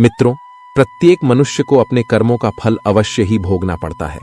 मित्रों, प्रत्येक मनुष्य को अपने कर्मों का फल अवश्य ही भोगना पड़ता है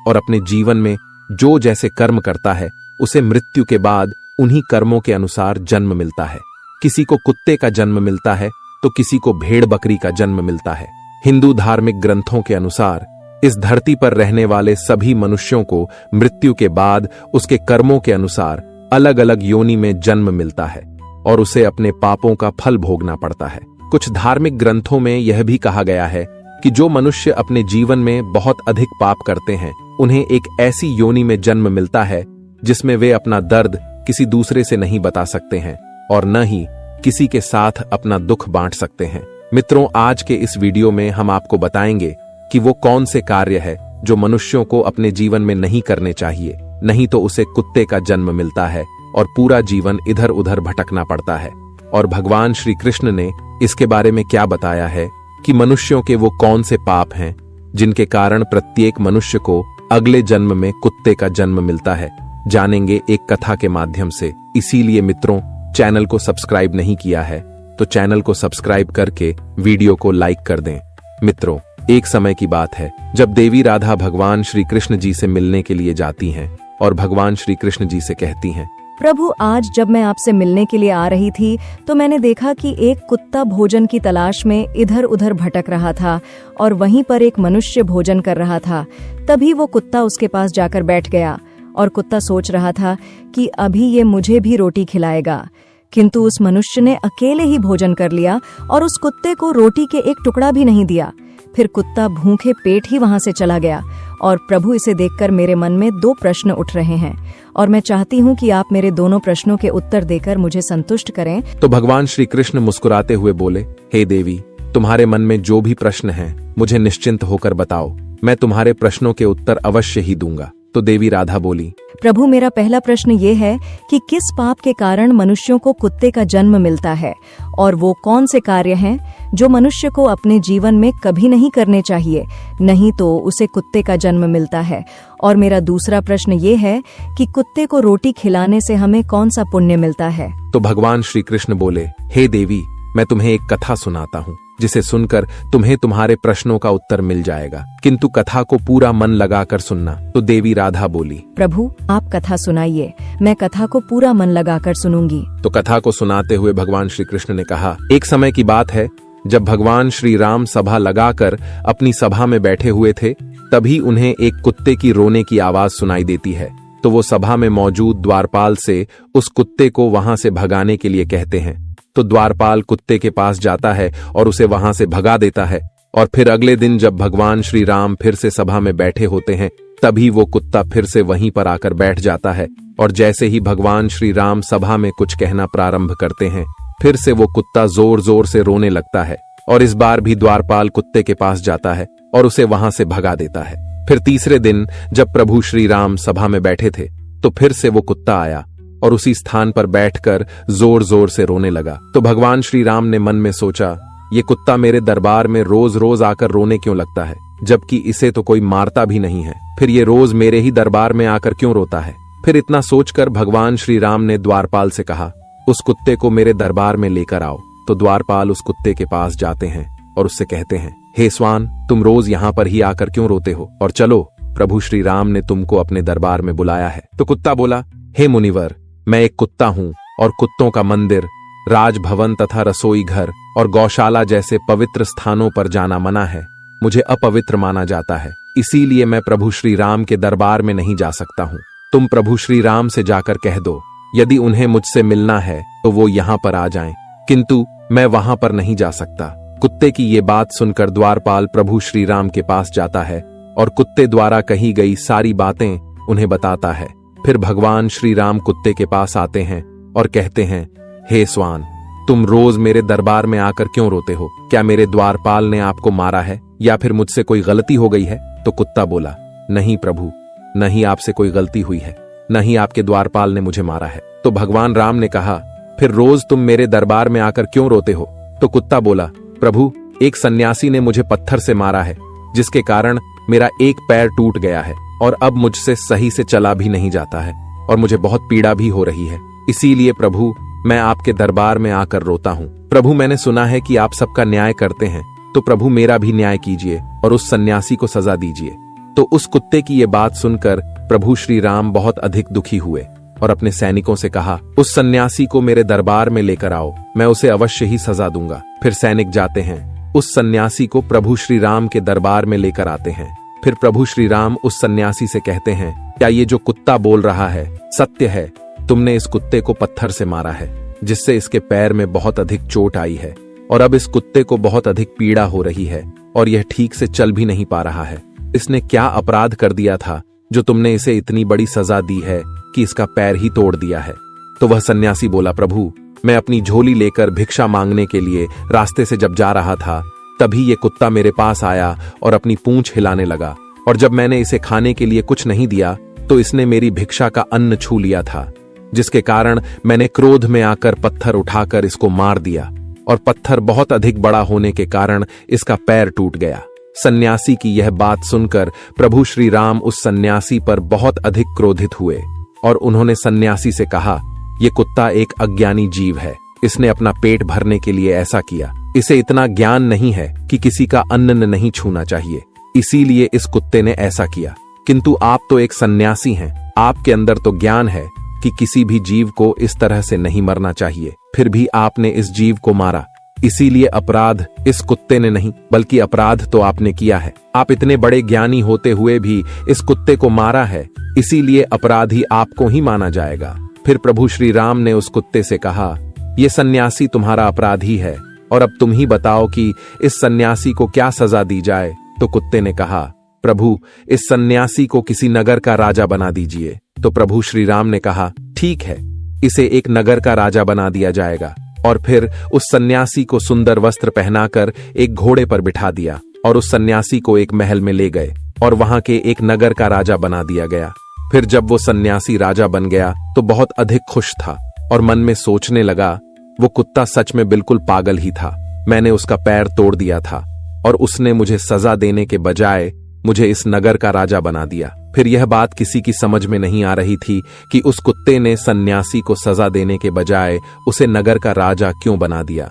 और अपने जीवन में जो जैसे कर्म करता है उसे मृत्यु के बाद उन्हीं कर्मों के अनुसार जन्म मिलता है। किसी को कुत्ते का जन्म मिलता है तो किसी को भेड़ बकरी का जन्म मिलता है। हिंदू धार्मिक ग्रंथों के अनुसार इस धरती पर रहने वाले सभी मनुष्यों को मृत्यु के बाद उसके कर्मों के अनुसार अलग अलग योनि में जन्म मिलता है और उसे अपने पापों का फल भोगना पड़ता है। कुछ धार्मिक ग्रंथों में यह भी कहा गया है कि जो मनुष्य अपने जीवन में बहुत अधिक पाप करते हैं उन्हें एक ऐसी योनि में जन्म मिलता है जिसमें वे अपना दर्द किसी दूसरे से नहीं बता सकते हैं और न ही किसी के साथ अपना दुख बांट सकते हैं। मित्रों, आज के इस वीडियो में हम आपको बताएंगे कि वो कौन से कार्य है जो मनुष्यों को अपने जीवन में नहीं करने चाहिए, नहीं तो उसे कुत्ते का जन्म मिलता है और पूरा जीवन इधर उधर भटकना पड़ता है। और भगवान श्री कृष्ण ने इसके बारे में क्या बताया है कि मनुष्यों के वो कौन से पाप हैं जिनके कारण प्रत्येक मनुष्य को अगले जन्म में कुत्ते का जन्म मिलता है, जानेंगे एक कथा के माध्यम से। इसीलिए मित्रों, चैनल को सब्सक्राइब नहीं किया है तो चैनल को सब्सक्राइब करके वीडियो को लाइक कर दें। मित्रों, एक समय की बात है जब देवी राधा भगवान श्री कृष्ण जी से मिलने के लिए जाती हैं और भगवान श्री कृष्ण जी से कहती हैं, प्रभु, आज जब मैं आपसे मिलने के लिए आ रही थी तो मैंने देखा कि एक कुत्ता भोजन की तलाश में इधर उधर भटक रहा था और वहीं पर एक मनुष्य भोजन कर रहा था। तभी वो कुत्ता उसके पास जाकर बैठ गया और कुत्ता सोच रहा था कि अभी ये मुझे भी रोटी खिलाएगा, किंतु उस मनुष्य ने अकेले ही भोजन कर लिया और उस कुत्ते को रोटी के एक टुकड़ा भी नहीं दिया। फिर कुत्ता भूखे पेट ही वहां से चला गया। और प्रभु, इसे देखकर मेरे मन में 2 प्रश्न उठ रहे हैं और मैं चाहती हूँ कि आप मेरे दोनों प्रश्नों के उत्तर देकर मुझे संतुष्ट करें। तो भगवान श्री कृष्ण मुस्कुराते हुए बोले, हे देवी, तुम्हारे मन में जो भी प्रश्न हैं मुझे निश्चिंत होकर बताओ, मैं तुम्हारे प्रश्नों के उत्तर अवश्य ही दूंगा। तो देवी राधा बोली, प्रभु, मेरा पहला प्रश्न ये है कि किस पाप के कारण मनुष्यों को कुत्ते का जन्म मिलता है और वो कौन से कार्य हैं जो मनुष्य को अपने जीवन में कभी नहीं करने चाहिए, नहीं तो उसे कुत्ते का जन्म मिलता है। और मेरा दूसरा प्रश्न ये है कि कुत्ते को रोटी खिलाने से हमें कौन सा पुण्य मिलता है। तो भगवान श्री कृष्ण बोले, हे देवी, मैं तुम्हें एक कथा सुनाता हूँ जिसे सुनकर तुम्हें तुम्हारे प्रश्नों का उत्तर मिल जाएगा, किंतु कथा को पूरा मन लगाकर सुनना। तो देवी राधा बोली, प्रभु, आप कथा सुनाइए, मैं कथा को पूरा मन लगाकर सुनूंगी। तो कथा को सुनाते हुए भगवान श्री कृष्ण ने कहा, एक समय की बात है जब भगवान श्री राम सभा लगाकर अपनी सभा में बैठे हुए थे, तभी उन्हें एक कुत्ते की रोने की आवाज सुनाई देती है। तो वो सभा में मौजूद द्वारपाल से उस कुत्ते को वहां से भगाने के लिए कहते हैं। तो द्वारपाल कुत्ते के पास जाता है और उसे वहां से भगा देता है। और फिर अगले दिन जब भगवान श्री राम फिर से सभा में बैठे होते हैं, तभी वो कुत्ता फिर से वहीं पर आकर बैठ जाता है। और जैसे ही भगवान श्री राम सभा में कुछ कहना प्रारंभ करते हैं, फिर से वो कुत्ता जोर जोर से रोने लगता है। और इस बार भी द्वारपाल कुत्ते के पास जाता है और उसे वहां से भगा देता है। फिर तीसरे दिन जब प्रभु श्री राम सभा में बैठे थे, तो फिर से वो कुत्ता आया और उसी स्थान पर बैठकर जोर जोर से रोने लगा। तो भगवान श्री राम ने मन में सोचा, ये कुत्ता मेरे दरबार में रोज रोज आकर रोने क्यों लगता है, जबकि इसे तो कोई मारता भी नहीं है, फिर ये रोज मेरे ही दरबार में आकर क्यों रोता है। फिर इतना सोचकर भगवान श्री राम ने द्वारपाल से कहा, उस कुत्ते को मेरे दरबार में लेकर आओ। तो द्वारपाल उस कुत्ते के पास जाते हैं और उससे कहते हैं, हे स्वान, तुम रोज यहाँ पर ही आकर क्यों रोते हो, और चलो, प्रभु श्री राम ने तुमको अपने दरबार में बुलाया है। तो कुत्ता बोला, हे मुनिवर, मैं एक कुत्ता हूँ और कुत्तों का मंदिर, राजभवन तथा रसोई घर और गौशाला जैसे पवित्र स्थानों पर जाना मना है, मुझे अपवित्र माना जाता है, इसीलिए मैं प्रभु श्री राम के दरबार में नहीं जा सकता हूँ। तुम प्रभु श्री राम से जाकर कह दो, यदि उन्हें मुझसे मिलना है तो वो यहाँ पर आ जाएं, किंतु मैं वहां पर नहीं जा सकता। कुत्ते की ये बात सुनकर द्वारपाल प्रभु श्री राम के पास जाता है और कुत्ते द्वारा कही गई सारी बातें उन्हें बताता है। फिर भगवान श्री राम कुत्ते के पास आते हैं और कहते हैं, हे स्वान, तुम रोज मेरे दरबार में आकर क्यों रोते हो, क्या मेरे द्वारपाल ने आपको मारा है या फिर मुझसे कोई गलती हो गई है। तो कुत्ता बोला, नहीं प्रभु, नहीं आपसे कोई गलती हुई है, नहीं आपके द्वारपाल ने मुझे मारा है। तो भगवान राम ने कहा, फिर रोज तुम मेरे दरबार में आकर क्यों रोते हो। तो कुत्ता बोला, प्रभु, एक सन्यासी ने मुझे पत्थर से मारा है, जिसके कारण मेरा एक पैर टूट गया है और अब मुझसे सही से चला भी नहीं जाता है और मुझे बहुत पीड़ा भी हो रही है, इसीलिए प्रभु मैं आपके दरबार में आकर रोता हूँ। प्रभु, मैंने सुना है कि आप सबका न्याय करते हैं, तो प्रभु मेरा भी न्याय कीजिए और उस सन्यासी को सजा दीजिए। तो उस कुत्ते की ये बात सुनकर प्रभु श्री राम बहुत अधिक दुखी हुए और अपने सैनिकों से कहा, उस सन्यासी को मेरे दरबार में लेकर आओ, मैं उसे अवश्य ही सजा दूंगा। फिर सैनिक जाते हैं, उस सन्यासी को प्रभु श्री राम के दरबार में लेकर आते हैं। फिर प्रभु श्री राम उस सन्यासी से कहते हैं, क्या ये जो कुत्ता बोल रहा है सत्य है? तुमने इस कुत्ते को पत्थर से मारा है, जिससे इसके पैर में बहुत अधिक चोट आई है और अब इस कुत्ते को बहुत अधिक पीड़ा हो रही है और यह ठीक से चल भी नहीं पा रहा है। इसने क्या अपराध कर दिया था जो तुमने इसे इतनी बड़ी सजा दी है कि इसका पैर ही तोड़ दिया है? तो वह सन्यासी बोला, प्रभु मैं अपनी झोली लेकर भिक्षा मांगने के लिए रास्ते से जब जा रहा था, तभी ये कुत्ता मेरे पास आया और अपनी पूंछ हिलाने लगा, और जब मैंने इसे खाने के लिए कुछ नहीं दिया तो इसने मेरी भिक्षा का अन्न छू लिया था, जिसके कारण मैंने क्रोध में आकर पत्थर उठाकर इसको मार दिया और पत्थर बहुत अधिक बड़ा होने के कारण इसका पैर टूट गया। सन्यासी की यह बात सुनकर प्रभु श्री राम उस सन्यासी पर बहुत अधिक क्रोधित हुए और उन्होंने सन्यासी से कहा, यह कुत्ता एक अज्ञानी जीव है, इसने अपना पेट भरने के लिए ऐसा किया। इसे इतना ज्ञान नहीं है कि किसी का अन्न नहीं छूना चाहिए, इसीलिए इस कुत्ते ने ऐसा किया। किंतु आप तो एक सन्यासी हैं, आपके अंदर तो ज्ञान है कि किसी भी जीव को इस तरह से नहीं मरना चाहिए, फिर भी आपने इस जीव को मारा। इसीलिए अपराध इस कुत्ते ने नहीं, बल्कि अपराध तो आपने किया है। आप इतने बड़े ज्ञानी होते हुए भी इस कुत्ते को मारा है, इसीलिए अपराधी आपको ही माना जाएगा। फिर प्रभु श्री राम ने उस कुत्ते से कहा, ये सन्यासी तुम्हारा अपराधी है और अब तुम ही बताओ कि इस सन्यासी को क्या सजा दी जाए। तो कुत्ते ने कहा, प्रभु इस सन्यासी को किसी नगर का राजा बना दीजिए। तो प्रभु श्री राम ने कहा, ठीक है, इसे एक नगर का राजा बना दिया जाएगा। और फिर उस सन्यासी को सुंदर वस्त्र पहनाकर एक घोड़े पर बिठा दिया और उस सन्यासी को एक महल में ले गए और वहां के एक नगर का राजा बना दिया गया। फिर जब वो सन्यासी राजा बन गया तो बहुत अधिक खुश था और मन में सोचने लगा, वो कुत्ता सच में बिल्कुल पागल ही था। मैंने उसका पैर तोड़ दिया था और उसने मुझे सजा देने के बजाय मुझे इस नगर का राजा बना दिया। फिर यह बात किसी की समझ में नहीं आ रही थी कि उस कुत्ते ने सन्यासी को सजा देने के बजाय उसे नगर का राजा क्यों बना दिया।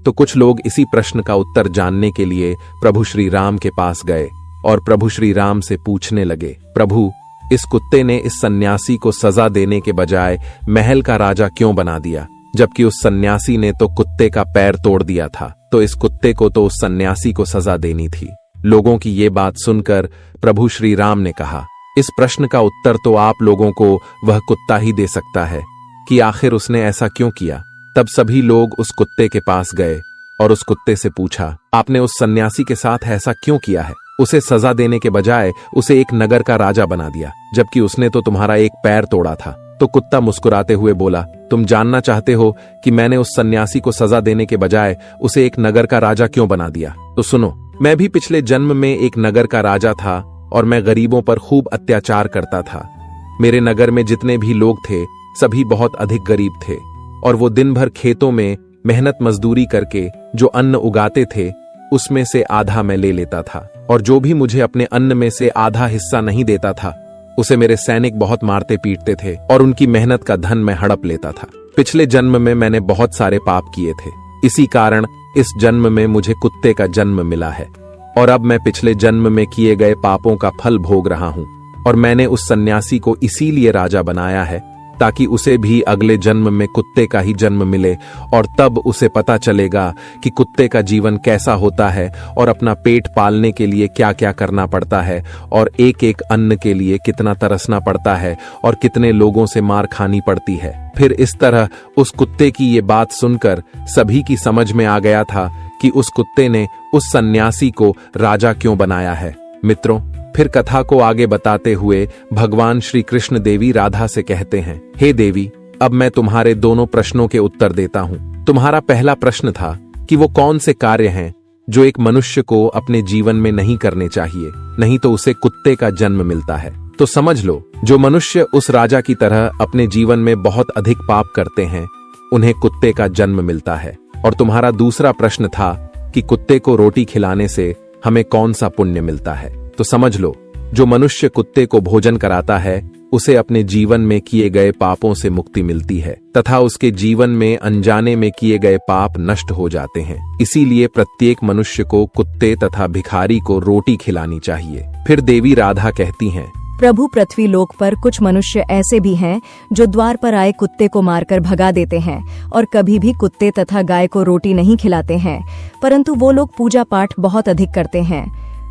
तो कुछ लोग इसी प्रश्न का उत्तर जानने के लिए प्रभु श्री राम के पास गए और प्रभु श्री राम से पूछने लगे, प्रभु इस कुत्ते ने इस सन्यासी को सजा देने के बजाय महल का राजा क्यों बना दिया, जबकि उस सन्यासी ने तो कुत्ते का पैर तोड़ दिया था। तो इस कुत्ते को तो उस सन्यासी को सजा देनी थी। लोगों की ये बात सुनकर प्रभु श्री राम ने कहा, इस प्रश्न का उत्तर तो आप लोगों को वह कुत्ता ही दे सकता है कि आखिर उसने ऐसा क्यों किया। तब सभी लोग उस कुत्ते के पास गए और उस कुत्ते से पूछा, आपने उस सन्यासी के साथ ऐसा क्यों किया है? उसे सजा देने के बजाय उसे एक नगर का राजा बना दिया, जबकि उसने तो तुम्हारा एक पैर तोड़ा था। तो कुत्ता मुस्कुराते हुए बोला, तुम जानना चाहते हो कि मैंने उस सन्यासी को सजा देने के बजाय उसे एक नगर का राजा क्यों बना दिया? तो सुनो, मैं भी पिछले जन्म में एक नगर का राजा था और मैं गरीबों पर खूब अत्याचार करता था। मेरे नगर में जितने भी लोग थे सभी बहुत अधिक गरीब थे और वो दिन भर खेतों में मेहनत मजदूरी करके जो अन्न उगाते थे उसमें से आधा मैं ले लेता था, और जो भी मुझे अपने अन्न में से आधा हिस्सा नहीं देता था उसे मेरे सैनिक बहुत मारते पीटते थे और उनकी मेहनत का धन मैं हड़प लेता था। पिछले जन्म में मैंने बहुत सारे पाप किए थे, इसी कारण इस जन्म में मुझे कुत्ते का जन्म मिला है और अब मैं पिछले जन्म में किए गए पापों का फल भोग रहा हूं। और मैंने उस सन्यासी को इसीलिए राजा बनाया है ताकि उसे भी अगले जन्म में कुत्ते का ही जन्म मिले और तब उसे पता चलेगा कि कुत्ते का जीवन कैसा होता है और अपना पेट पालने के लिए क्या क्या करना पड़ता है और एक एक अन्न के लिए कितना तरसना पड़ता है और कितने लोगों से मार खानी पड़ती है। फिर इस तरह उस कुत्ते की ये बात सुनकर सभी की समझ में आ गया था कि उस कुत्ते ने उस सन्यासी को राजा क्यों बनाया है। मित्रों, फिर कथा को आगे बताते हुए भगवान श्री कृष्ण देवी राधा से कहते हैं, हे देवी, अब मैं तुम्हारे दोनों प्रश्नों के उत्तर देता हूँ। तुम्हारा पहला प्रश्न था कि वो कौन से कार्य हैं जो एक मनुष्य को अपने जीवन में नहीं करने चाहिए, नहीं तो उसे कुत्ते का जन्म मिलता है। तो समझ लो, जो मनुष्य उस राजा की तरह अपने जीवन में बहुत अधिक पाप करते हैं उन्हें कुत्ते का जन्म मिलता है। और तुम्हारा दूसरा प्रश्न था कि कुत्ते को रोटी खिलाने से हमें कौन सा पुण्य मिलता है। तो समझ लो, जो मनुष्य कुत्ते को भोजन कराता है उसे अपने जीवन में किए गए पापों से मुक्ति मिलती है तथा उसके जीवन में अनजाने में किए गए पाप नष्ट हो जाते हैं। इसीलिए प्रत्येक मनुष्य को कुत्ते तथा भिखारी को रोटी खिलानी चाहिए। फिर देवी राधा कहती हैं, प्रभु, पृथ्वी लोक पर कुछ मनुष्य ऐसे भी हैं जो द्वार पर आए कुत्ते को मारकर भगा देते हैं और कभी भी कुत्ते तथा गाय को रोटी नहीं खिलाते हैं, परंतु वो लोग पूजा पाठ बहुत अधिक करते हैं।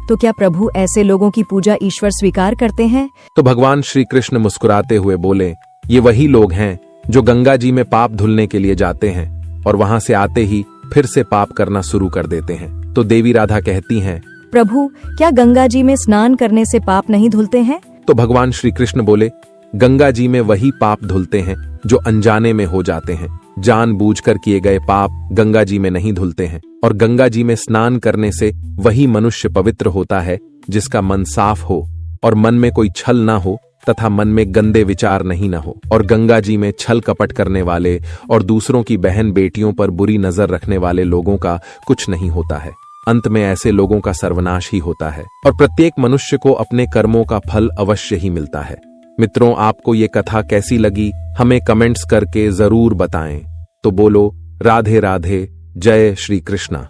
तो क्या प्रभु ऐसे लोगों की पूजा ईश्वर स्वीकार करते हैं? तो भगवान श्री कृष्ण मुस्कुराते हुए बोले, ये वही लोग हैं जो गंगा जी में पाप धुलने के लिए जाते हैं और वहां से आते ही फिर से पाप करना शुरू कर देते हैं। तो देवी राधा कहती हैं, प्रभु, क्या गंगा जी में स्नान करने से पाप नहीं धुलते हैं? तो भगवान श्री कृष्ण बोले, गंगा जी में वही पाप धुलते हैं जो अनजाने में हो जाते हैं। जानबूझकर किए गए पाप गंगा जी में नहीं धुलते हैं। और गंगा जी में स्नान करने से वही मनुष्य पवित्र होता है जिसका मन साफ हो और मन में कोई छल ना हो तथा मन में गंदे विचार नहीं ना हो। और गंगा जी में छल कपट करने वाले और दूसरों की बहन बेटियों पर बुरी नजर रखने वाले लोगों का कुछ नहीं होता है। अंत में ऐसे लोगों का सर्वनाश ही होता है और प्रत्येक मनुष्य को अपने कर्मों का फल अवश्य ही मिलता है। मित्रों, आपको ये कथा कैसी लगी हमें कमेंट्स करके जरूर बताएं। तो बोलो राधे राधे, जय श्री कृष्णा।